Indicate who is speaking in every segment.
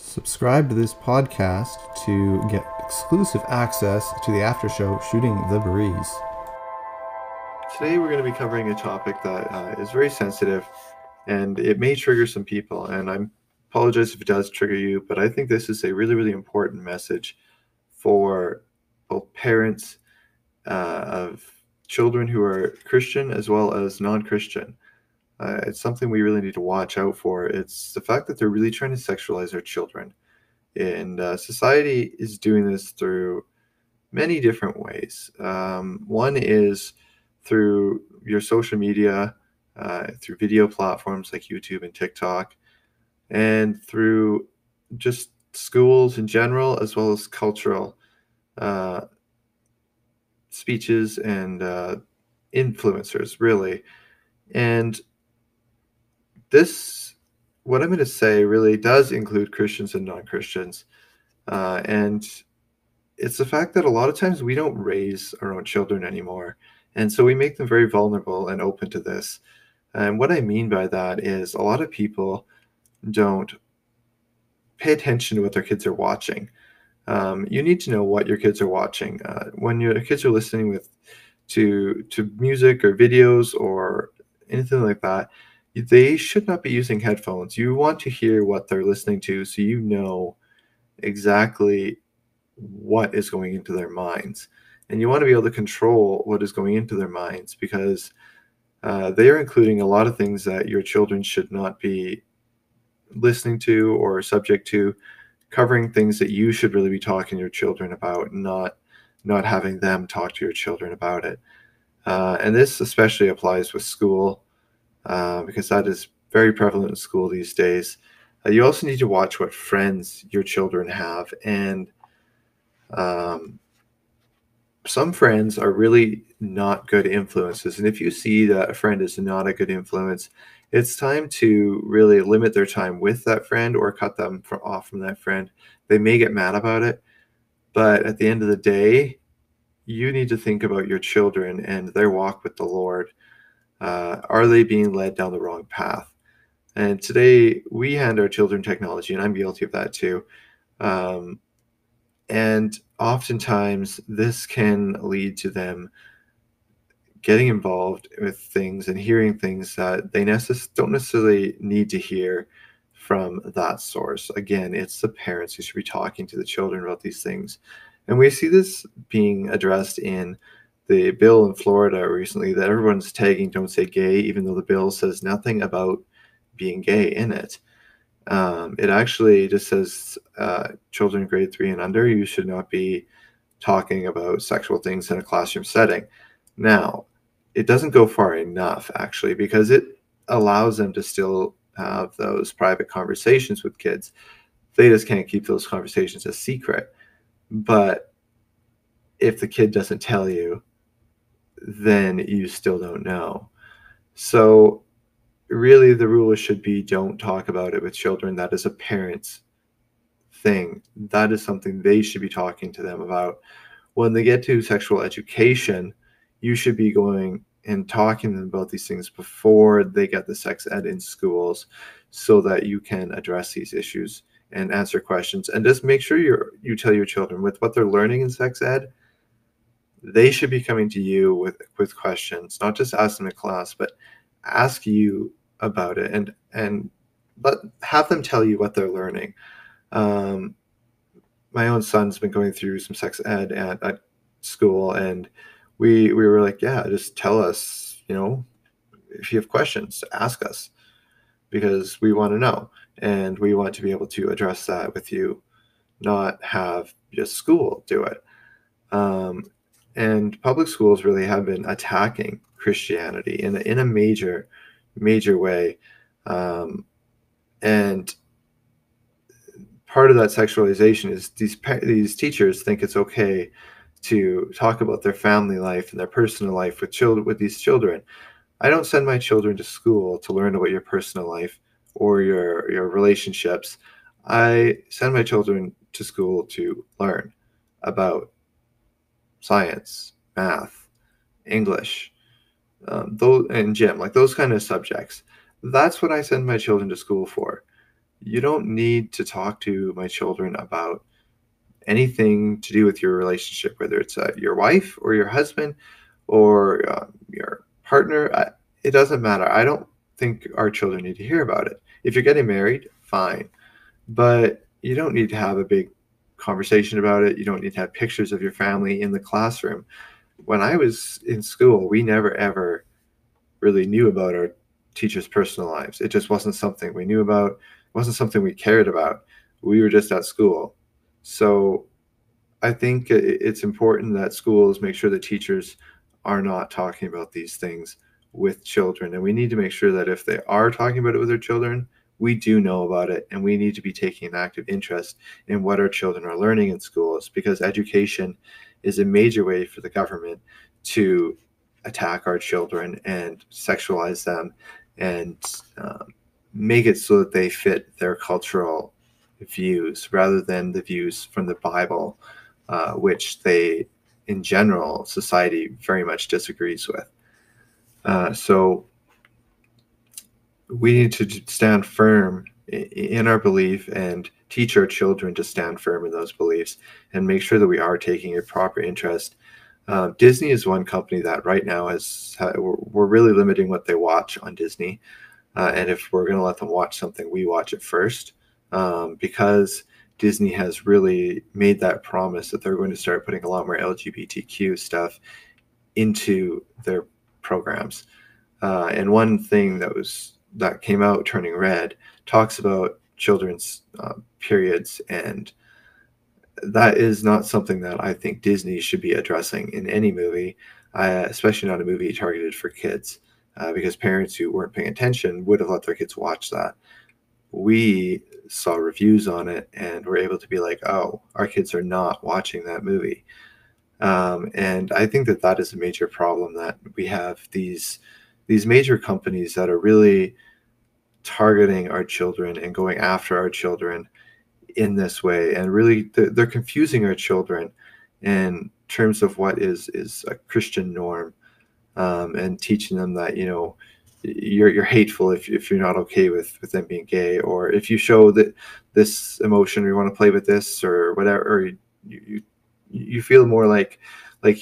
Speaker 1: Subscribe to this podcast to get exclusive access to the after show Shooting the Breeze. Today we're going to be covering a topic that is very sensitive and it may trigger some people, and I apologize if it does trigger you, but I think this is a really, really important message for both parents of children who are Christian as well as non-Christian. It's something we really need to watch out for. It's the fact that they're really trying to sexualize our children. And society is doing this through many different ways. One is through your social media, through video platforms like YouTube and TikTok, and through just schools in general, as well as cultural uh, speeches and influencers, really. And this, what I'm going to say, really does include Christians and non-Christians. And it's the fact that a lot of times we don't raise our own children anymore. And so we make them very vulnerable and open to this. And what I mean by that is a lot of people don't pay attention to what their kids are watching. You need to know what your kids are watching. When your kids are listening to music or videos or anything like that, they should not be using headphones. You want to hear what they're listening to so you know exactly what is going into their minds. And you want to be able to control what is going into their minds, because they are including a lot of things that your children should not be listening to or subject to, covering things that you should really be talking to your children about, not having them talk to your children about it. And this especially applies with school, because that is very prevalent in school these days. You also need to watch what friends your children have. And some friends are really not good influences. And if you see that a friend is not a good influence, it's time to really limit their time with that friend or cut them off from that friend. They may get mad about it, but at the end of the day, you need to think about your children and their walk with the Lord. Are they being led down the wrong path? And today we hand our children technology, and I'm guilty of that too. Um, and oftentimes this can lead to them getting involved with things and hearing things that they don't necessarily need to hear from that source. Again, it's the parents who should be talking to the children about these things. And we see this being addressed in the bill in Florida recently that everyone's tagging "Don't Say Gay," even though the bill says nothing about being gay in it. It actually just says children grade 3 and under, you should not be talking about sexual things in a classroom setting. Now, it doesn't go far enough, actually, because it allows them to still have those private conversations with kids. They just can't keep those conversations a secret. But if the kid doesn't tell you, then you still don't know. So really, the rule should be don't talk about it with children. That is a parent's thing. That is something they should be talking to them about. When they get to sexual education, you should be going and talking to them about these things before they get the sex ed in schools, so that you can address these issues and answer questions. And just make sure you tell your children with what they're learning in sex ed, they should be coming to you with questions, not just ask them in class, but ask you about it, and but have them tell you what they're learning. Um, my own son's been going through some sex ed at school, and we were like, yeah, just tell us, if you have questions, ask us, because we want to know, and we want to be able to address that with you, not have just school do it. Um, and public schools really have been attacking Christianity in a major way. And part of that sexualization is these teachers think it's okay to talk about their family life and their personal life with these children. I don't send my children to school to learn about your personal life or your relationships. I send my children to school to learn about science, math, English, those and gym, like those kind of subjects. That's what I send my children to school for. You don't need to talk to my children about anything to do with your relationship, whether it's your wife or your husband or your partner. It doesn't matter. I don't think our children need to hear about it. If you're getting married, fine, but you don't need to have a big conversation about it. You don't need to have pictures of your family in the classroom. When I was in school, we never ever really knew about our teachers' personal lives. It just wasn't something we knew about. It wasn't something we cared about. We were just at school. So I think it's important that schools make sure that teachers are not talking about these things with children. And we need to make sure that if they are talking about it with their children, we do know about it, and we need to be taking an active interest in what our children are learning in schools, because education is a major way for the government to attack our children and sexualize them and make it so that they fit their cultural views rather than the views from the Bible, which they, in general, society very much disagrees with. So we need to stand firm in our belief and teach our children to stand firm in those beliefs and make sure that we are taking a proper interest. Disney is one company that right now we're really limiting what they watch on Disney. And if we're going to let them watch something, we watch it first, because Disney has really made that promise that they're going to start putting a lot more LGBTQ stuff into their programs. And one thing that came out, Turning Red, talks about children's periods, and that is not something that I think Disney should be addressing in any movie, especially not a movie targeted for kids, because parents who weren't paying attention would have let their kids watch that. We saw reviews on it and were able to be like, oh, our kids are not watching that movie. And I think that that is a major problem, that we have these major companies that are really targeting our children and going after our children in this way, and really they're confusing our children in terms of what is a Christian norm, and teaching them that, you're hateful if you're not okay with them being gay, or if you show that this emotion, or you want to play with this or whatever, or you feel more like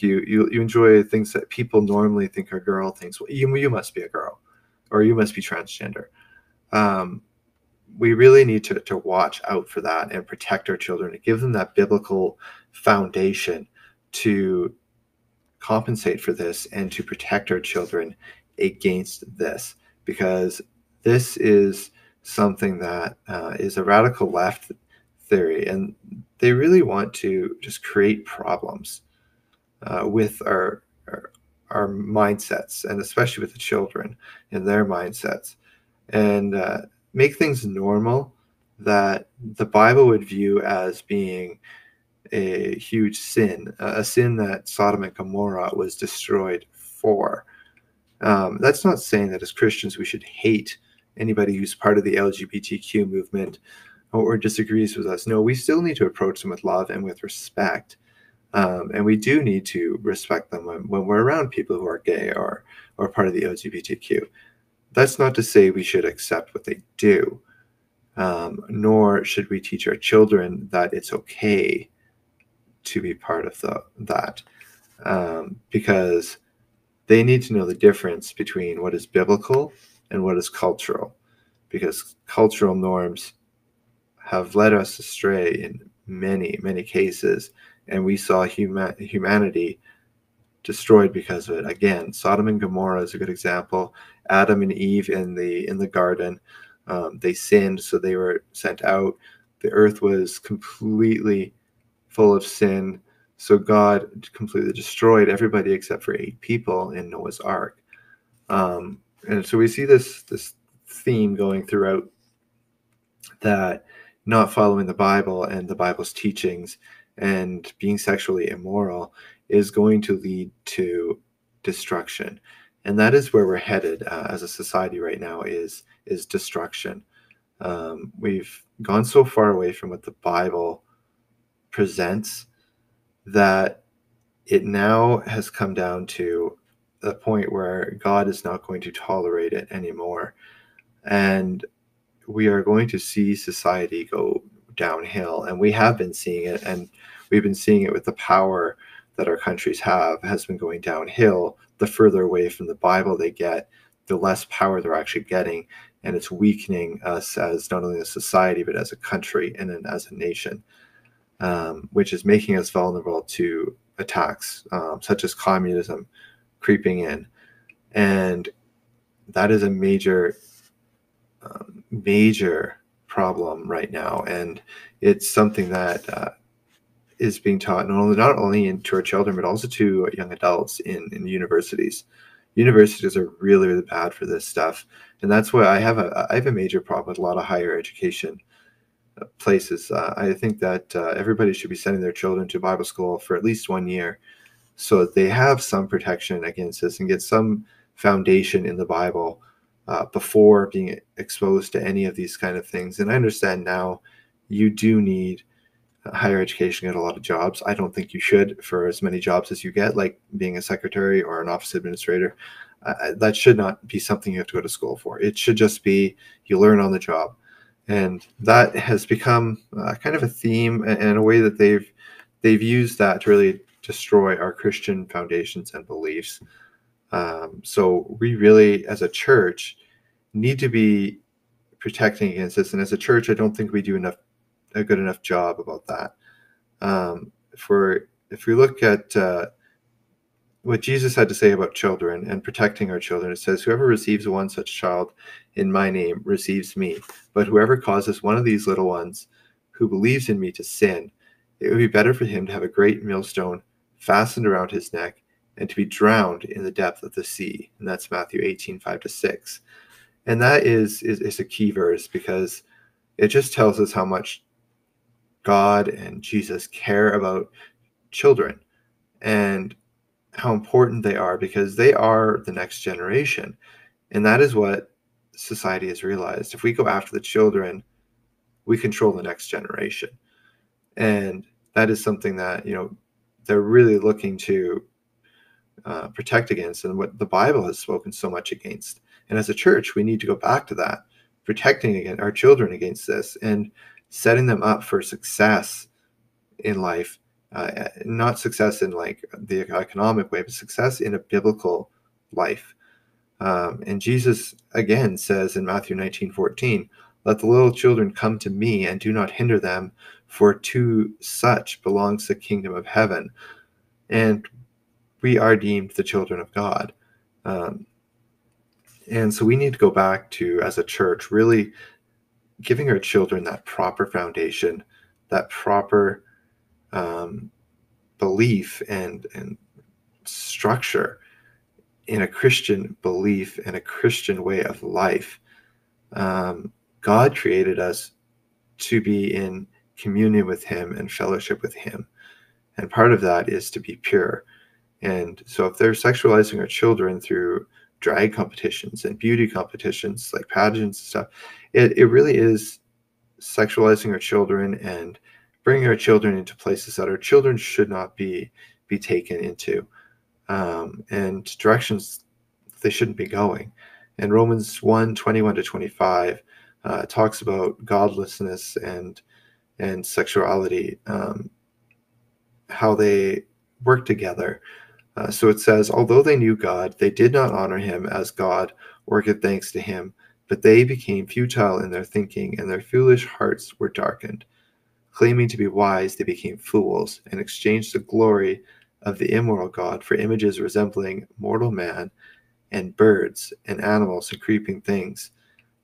Speaker 1: you enjoy things that people normally think are girl things. Well, you must be a girl, or you must be transgender. um, we really need to watch out for that and protect our children and give them that biblical foundation to compensate for this and to protect our children against this, because this is something that is a radical left theory, and they really want to just create problems with our mindsets, and especially with the children and their mindsets, and make things normal that the Bible would view as being a huge sin, a sin that Sodom and Gomorrah was destroyed for. That's not saying that as Christians we should hate anybody who's part of the LGBTQ movement or disagrees with us. No, we still need to approach them with love and with respect. And we do need to respect them when we're around people who are gay or part of the LGBTQ. That's not to say we should accept what they do, nor should we teach our children that it's okay to be part of that, because they need to know the difference between what is biblical and what is cultural, because cultural norms have led us astray in many, many cases, and we saw humanity destroyed because of it. Again, Sodom and Gomorrah is a good example. Adam and Eve in the garden, they sinned, so they were sent out. The earth was completely full of sin, so God completely destroyed everybody except for 8 people in Noah's Ark. And so we see this theme going throughout, that not following the Bible and the Bible's teachings and being sexually immoral is going to lead to destruction. And that is where we're headed as a society right now, is destruction. We've gone so far away from what the Bible presents that it now has come down to a point where God is not going to tolerate it anymore. And we are going to see society go downhill, and we have been seeing it, and we've been seeing it with the power that our countries have has been going downhill. The further away from the Bible they get, the less power they're actually getting, and it's weakening us as not only a society but as a country and then as a nation, which is making us vulnerable to attacks such as communism creeping in. And that is a major problem right now, and it's something that is being taught not only to our children but also to young adults in universities. Universities are really, really bad for this stuff, and that's why I have a major problem with a lot of higher education places. I think that everybody should be sending their children to Bible school for at least 1 year, so that they have some protection against this and get some foundation in the Bible before being exposed to any of these kind of things. And I understand now you do need higher education to get a lot of jobs. I don't think you should for as many jobs as you get, like being a secretary or an office administrator. That should not be something you have to go to school for. It should just be you learn on the job. And that has become kind of a theme and a way that they've used that to really destroy our Christian foundations and beliefs. So we really, as a church, need to be protecting against this. And as a church, I don't think we do a good enough job about that. If we look at what Jesus had to say about children and protecting our children, it says, "Whoever receives one such child in my name receives me. But whoever causes one of these little ones who believes in me to sin, it would be better for him to have a great millstone fastened around his neck and to be drowned in the depth of the sea." And that's Matthew 18:5-6. And that is a key verse, because it just tells us how much God and Jesus care about children and how important they are, because they are the next generation. And that is what society has realized. If we go after the children, we control the next generation. And that is something that, they're really looking to protect against, and what the Bible has spoken so much against. And as a church, we need to go back to that, protecting against our children against this and setting them up for success in life. Not success in like the economic way, but success in a biblical life. And Jesus again says in Matthew 19:14, "Let the little children come to me and do not hinder them, for to such belongs the kingdom of heaven." And we are deemed the children of God. And so we need to go back to, as a church, really giving our children that proper foundation, that proper belief and structure in a Christian belief and a Christian way of life. God created us to be in communion with him and fellowship with him. And part of that is to be pure. And so if they're sexualizing our children through drag competitions and beauty competitions like pageants and stuff, it really is sexualizing our children and bringing our children into places that our children should not be taken into, and directions they shouldn't be going. And Romans 1:21-25 talks about godlessness and sexuality, how they work together. So it says, "Although they knew God, they did not honor him as God or give thanks to him, but they became futile in their thinking, and their foolish hearts were darkened. Claiming to be wise, they became fools and exchanged the glory of the immoral God for images resembling mortal man and birds and animals and creeping things.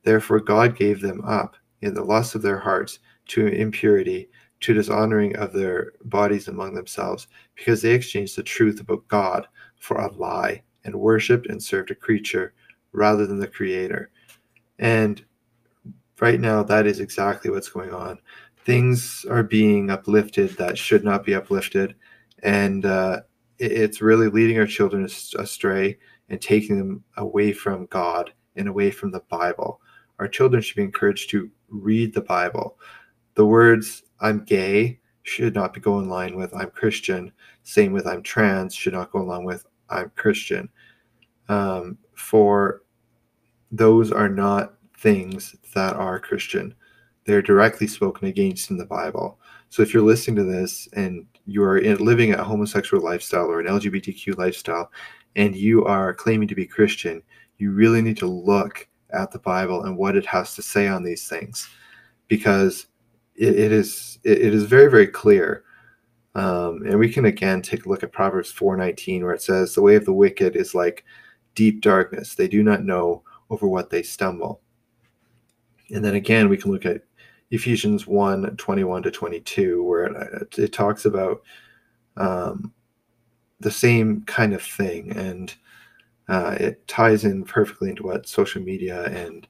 Speaker 1: Therefore God gave them up in the lust of their hearts to impurity, to dishonoring of their bodies among themselves, because they exchanged the truth about God for a lie and worshipped and served a creature rather than the Creator." And right now, that is exactly what's going on. Things are being uplifted that should not be uplifted, and it's really leading our children astray and taking them away from God and away from the Bible. Our children should be encouraged to read the Bible. The words "I'm gay" should not be go in line with "I'm Christian." Same with "I'm trans" should not go along with "I'm Christian." For those are not things that are Christian. They're directly spoken against in the Bible. So if you're listening to this and you're living a homosexual lifestyle or an LGBTQ lifestyle, and you are claiming to be Christian, you really need to look at the Bible and what it has to say on these things, because it is very, very clear. And we can again take a look at Proverbs 4:19, where it says, "The way of the wicked is like deep darkness; they do not know over what they stumble." And then again, we can look at Ephesians 1:21-22, where it talks about um, the same kind of thing, and it ties in perfectly into what social media and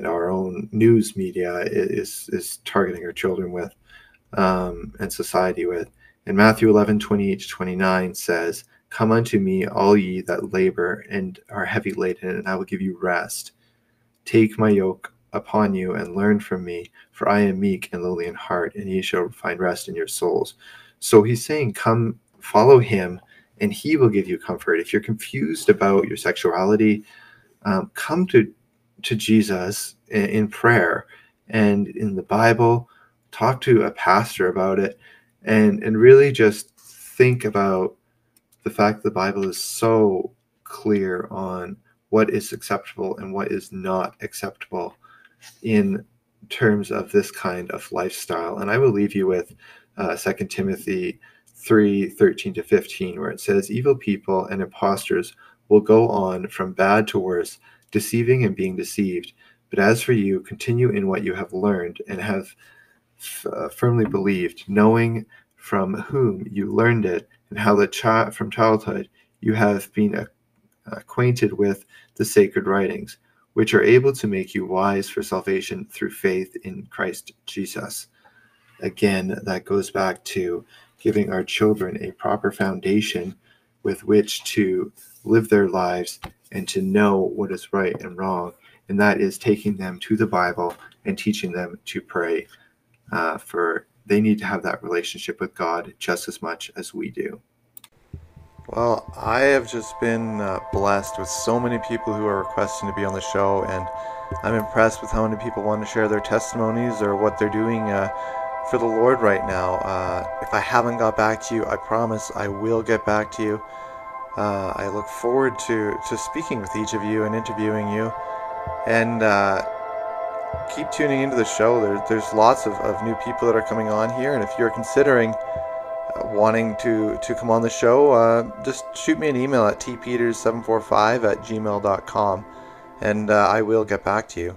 Speaker 1: our own news media is targeting our children with, and society with. And Matthew 11:28-29 says, "Come unto me, all ye that labor and are heavy laden, and I will give you rest. Take my yoke upon you and learn from me, for I am meek and lowly in heart, and ye shall find rest in your souls." So he's saying, come follow him, and he will give you comfort. If you're confused about your sexuality, come to Jesus in prayer and in the Bible. Talk to a pastor about it, and really just think about the fact that the Bible is so clear on what is acceptable and what is not acceptable in terms of this kind of lifestyle. And I will leave you with 2 Timothy 3:13-15, where it says, "Evil people and impostors will go on from bad to worse, deceiving and being deceived. But as for you, continue in what you have learned and have firmly believed, knowing from whom you learned it, and how that from childhood you have been acquainted with the sacred writings, which are able to make you wise for salvation through faith in Christ Jesus." Again, that goes back to giving our children a proper foundation with which to live their lives and to know what is right and wrong. And that is taking them to the Bible and teaching them to pray, for they need to have that relationship with God just as much as we do.
Speaker 2: Well, I have just been blessed with so many people who are requesting to be on the show, and I'm impressed with how many people want to share their testimonies or what they're doing for the Lord right now. If I haven't got back to you, I promise I will get back to you. I look forward to speaking with each of you and interviewing you, and keep tuning into the show. There's lots of new people that are coming on here, and if you're considering wanting to come on the show, just shoot me an email at tpeters745@gmail.com, and I will get back to you.